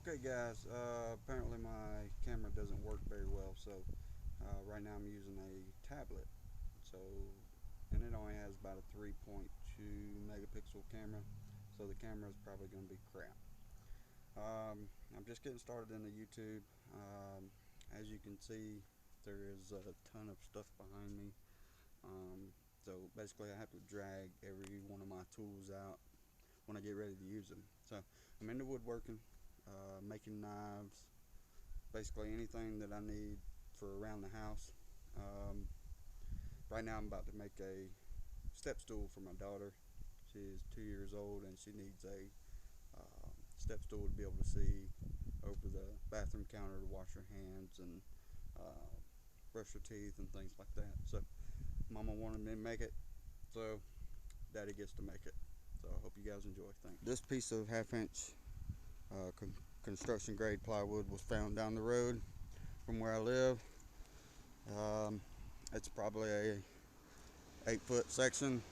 Okay guys, apparently my camera doesn't work very well, so right now I'm using a tablet. So, and it only has about a 3.2 megapixel camera, so the camera is probably going to be crap. I'm just getting started in the YouTube. As you can see, there is a ton of stuff behind me. So basically I have to drag every one of my tools out when I get ready to use them. So I'm into woodworking, making knives, basically anything that I need for around the house. Um, right now I'm about to make a step stool for my daughter. She is 2 years old and she needs a step stool to be able to see over the bathroom counter to wash her hands and uh, brush her teeth and things like that. So Mama wanted me to make it, so Daddy gets to make it. So I hope you guys enjoy. Thanks. This piece of half-inch construction grade plywood was found down the road from where I live. Um, it's probably a 8-foot section,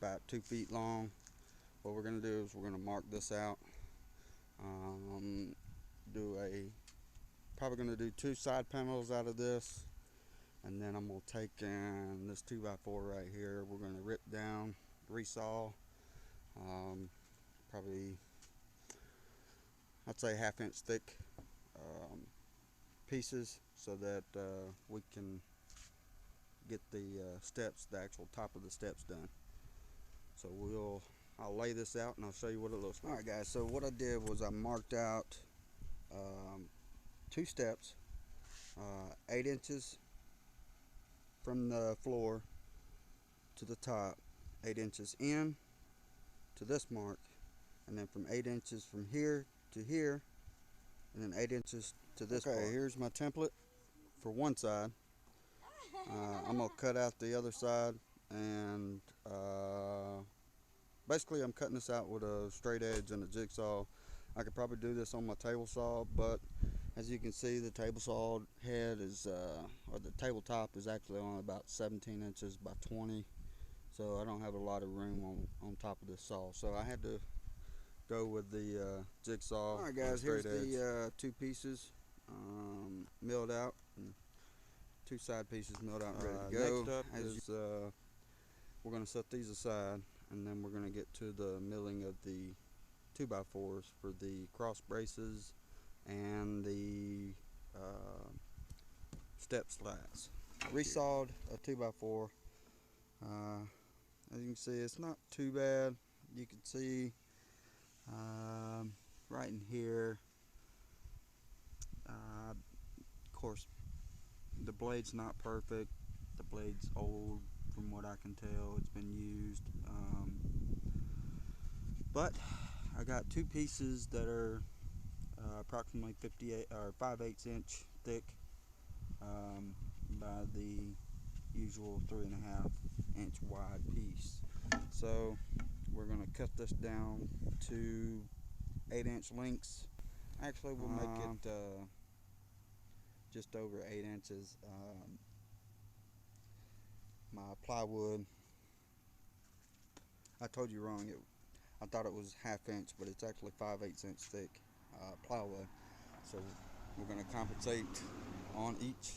about 2 feet long. What we're gonna do is we're gonna mark this out. Um, probably gonna do 2 side panels out of this, and then I'm gonna take in this 2x4 right here. We're gonna rip down, resaw, probably I'd say half-inch thick um, pieces so that we can get the steps, the actual top of the steps done. So I'll lay this out and I'll show you what it looks like. Alright guys, so what I did was I marked out 2 steps, 8 inches from the floor to the top, 8 inches in to this mark, and then from 8 inches from here to here, and then 8 inches to this part. Here's my template for one side. I'm going to cut out the other side, and basically I'm cutting this out with a straight edge and a jigsaw. I could probably do this on my table saw, but as you can see, the table saw head is, or the tabletop is actually only about 17 inches by 20, so I don't have a lot of room on top of this saw. So I had to go with the jigsaw. Alright guys, here's the 2 pieces milled out, and 2 side pieces milled out and ready to go. Next up is we're going to set these aside, and then we're going to get to the milling of the 2x4s for the cross braces and the step slats. Resawed a 2x4. As you can see, it's not too bad. You can see right in here, of course the blade's not perfect. The blade's old from what I can tell. It's been used, but I got 2 pieces that are approximately 58 or 5/8 inch thick by the usual 3.5 inch wide piece. So we're going to cut this down to 8-inch lengths. Actually, we'll make it just over 8 inches. My plywood, I told you wrong. I thought it was half-inch, but it's actually 5/8 inch thick plywood. So we're going to compensate on each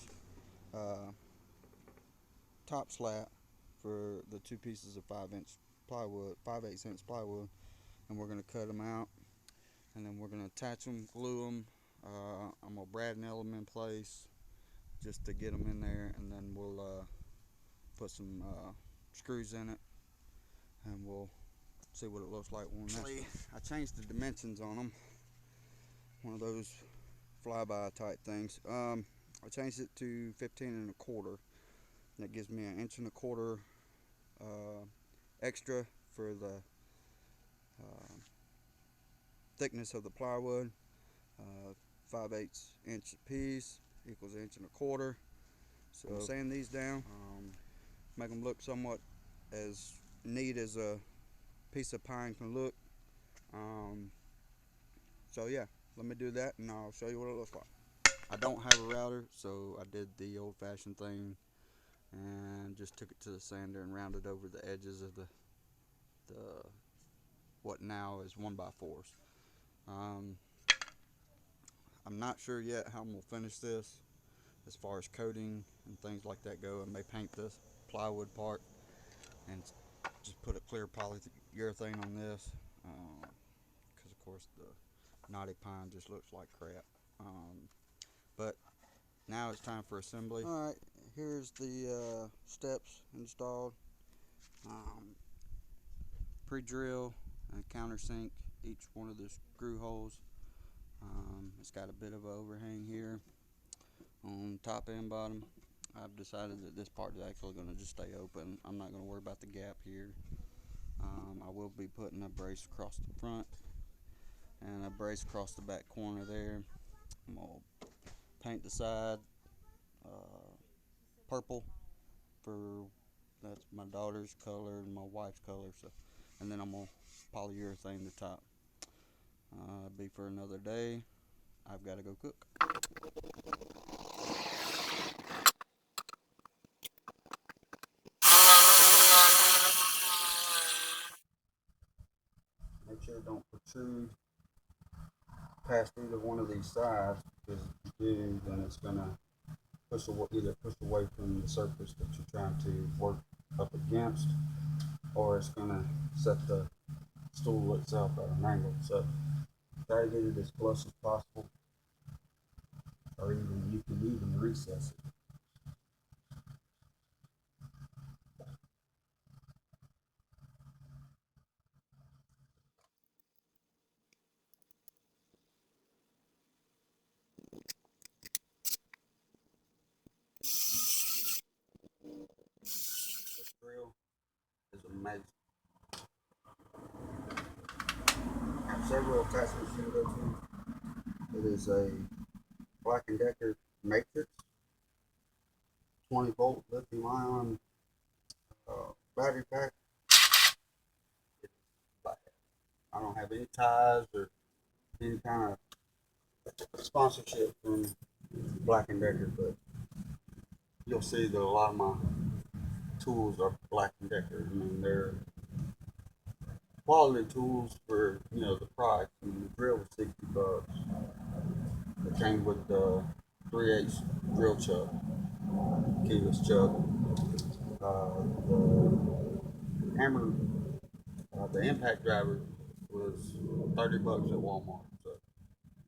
top slat for the 2 pieces of 5-inch plywood, 5/8 inch plywood, and we're going to cut them out, and then we're going to attach them, glue them. I'm going to brad nail them in place just to get them in there, and then we'll put some screws in it, and we'll see what it looks like when I changed the dimensions on them. One of those flyby type things. I changed it to 15 1/4. That gives me 1 1/4 extra for the thickness of the plywood. 5/8 inch piece equals 1 1/4. So I'm sanding these down, make them look somewhat as neat as a piece of pine can look. So yeah, let me do that and I'll show you what it looks like. I don't have a router, so I did the old-fashioned thing and just took it to the sander and rounded over the edges of the what now is 1x4s. Um, I'm not sure yet how I'm gonna finish this as far as coating and things like that go. I may paint this plywood part and just put a clear polyurethane on this because of course the knotty pine just looks like crap. But now it's time for assembly. All right, here's the steps installed. Pre-drill and countersink each one of the screw holes. It's got a bit of an overhang here on top and bottom. I've decided that this part is actually going to just stay open. I'm not going to worry about the gap here. I will be putting a brace across the front and a brace across the back corner there. I'm going to paint the side purple for that's my daughter's color and my wife's color. So, and then I'm going to polyurethane the top. Be for another day. I've got to go cook. Make sure it don't protrude past either one of these sides, because if you do, then it's gonna either push away from the surface that you're trying to work up against, or it's gonna set the stool itself at an angle. So try to get it as flush as possible, or even you can even recess it. This drill is amazing. I have several attachments you can go to. It is a Black & Decker Matrix 20-volt lithium-ion battery pack. It's black. I don't have any ties or any kind of sponsorship from Black & Decker, but you'll see that a lot of my tools are Black & Decker. I mean, they're quality tools for, the price. I mean, the drill was $60. It came with the 3/8 drill chuck, keyless chuck. The hammer, the impact driver was $30 at Walmart. So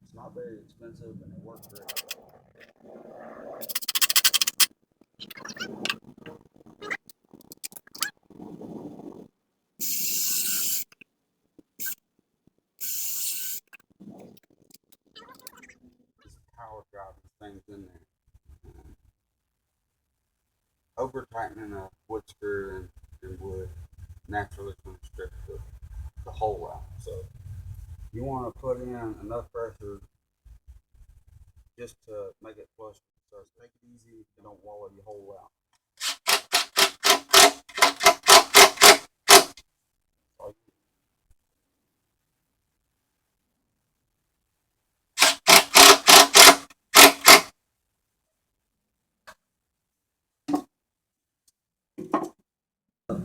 it's not very expensive and it works great. Just power driving things in there. Over tightening a wood screw and wood naturally is going to strip the hole out. So you want to put in enough pressure just to make it flush. So take it easy and don't wallow your hole out.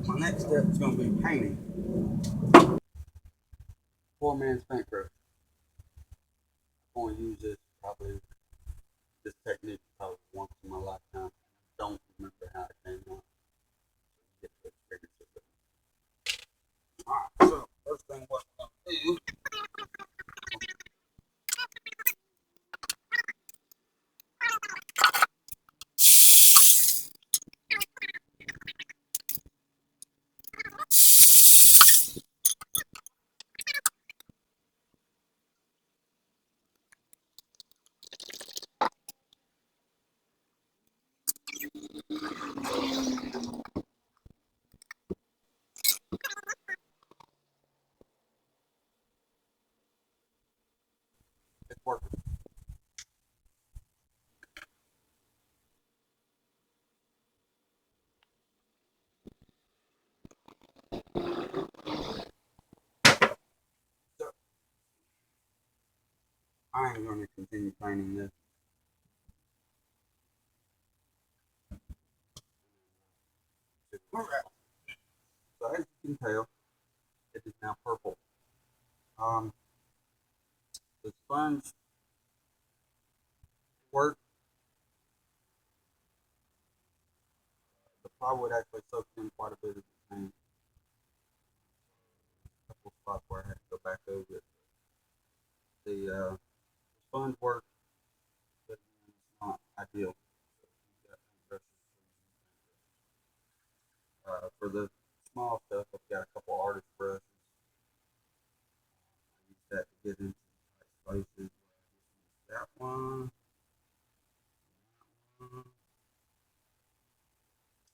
My next step is going to be painting. Poor man's paintbrush. I'm going to use this technique probably once in my lifetime. I don't remember how it came out. Get to experience it. Alright, so first thing what I'm going to do is work. So I am going to continue painting this. Alright, so as you can tell, it is now purple. Um, sponge work, the plywood actually soaks in quite a bit of the paint. A couple of spots where I had to go back over it. The sponge work, but it's not ideal. So you've got paintbrushes, for the small stuff, I've got a couple artist brushes. I use that to get into tight spaces. That one.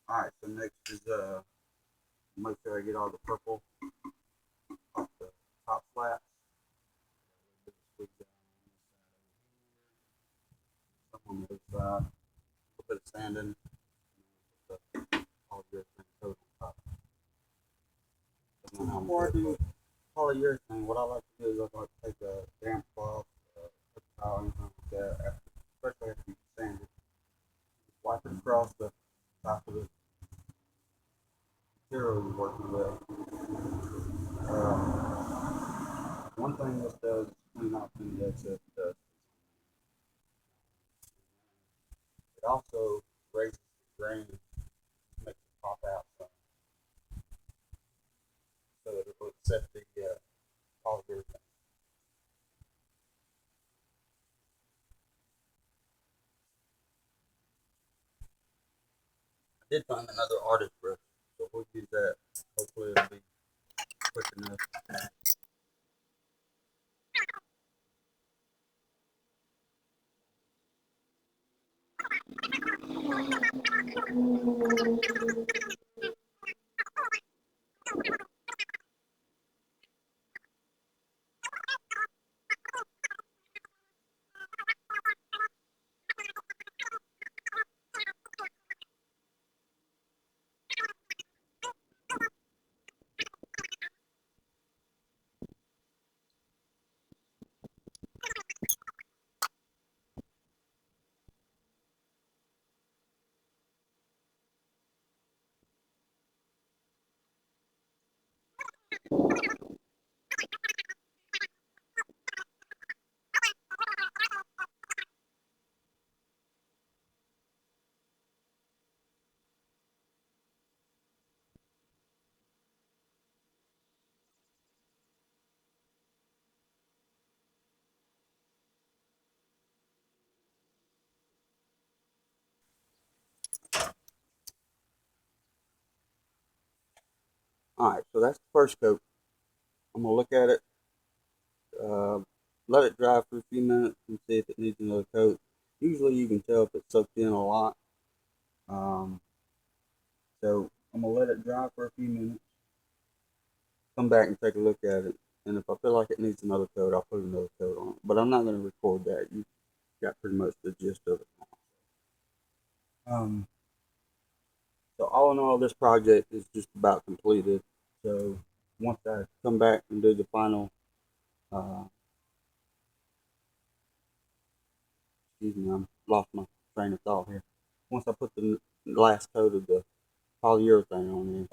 Alright, so next is make sure I get all the purple off the top slats. Some on the other side. A little bit of sanding. Put the polyurethane coat on top. Before I do polyurethane, what I like to do is I like to take a damp cloth, a towel, anything like that, especially after you sand it. Wipe it across the top of the material you're working with. One thing this does is clean off any excess dust. It also raises the grain, makes it pop out some, so that it will accept the polyurethane. I did find another artist brush, so we'll use that. Hopefully it'll be quick enough. Alright, so that's the first coat. I'm going to look at it, uh, let it dry for a few minutes and see if it needs another coat. Usually you can tell if it's soaked in a lot. Um, so I'm going to let it dry for a few minutes, come back and take a look at it. And if I feel like it needs another coat, I'll put another coat on it. But I'm not going to record that. You got pretty much the gist of it now. So all in all, this project is just about completed. So once I come back and do the final, uh, excuse me, I'm lost my train of thought here. Once I put the last coat of the polyurethane on there,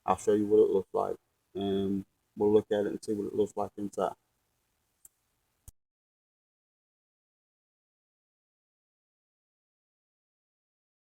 I'll show you what it looks like, and we'll look at it and see what it looks like inside.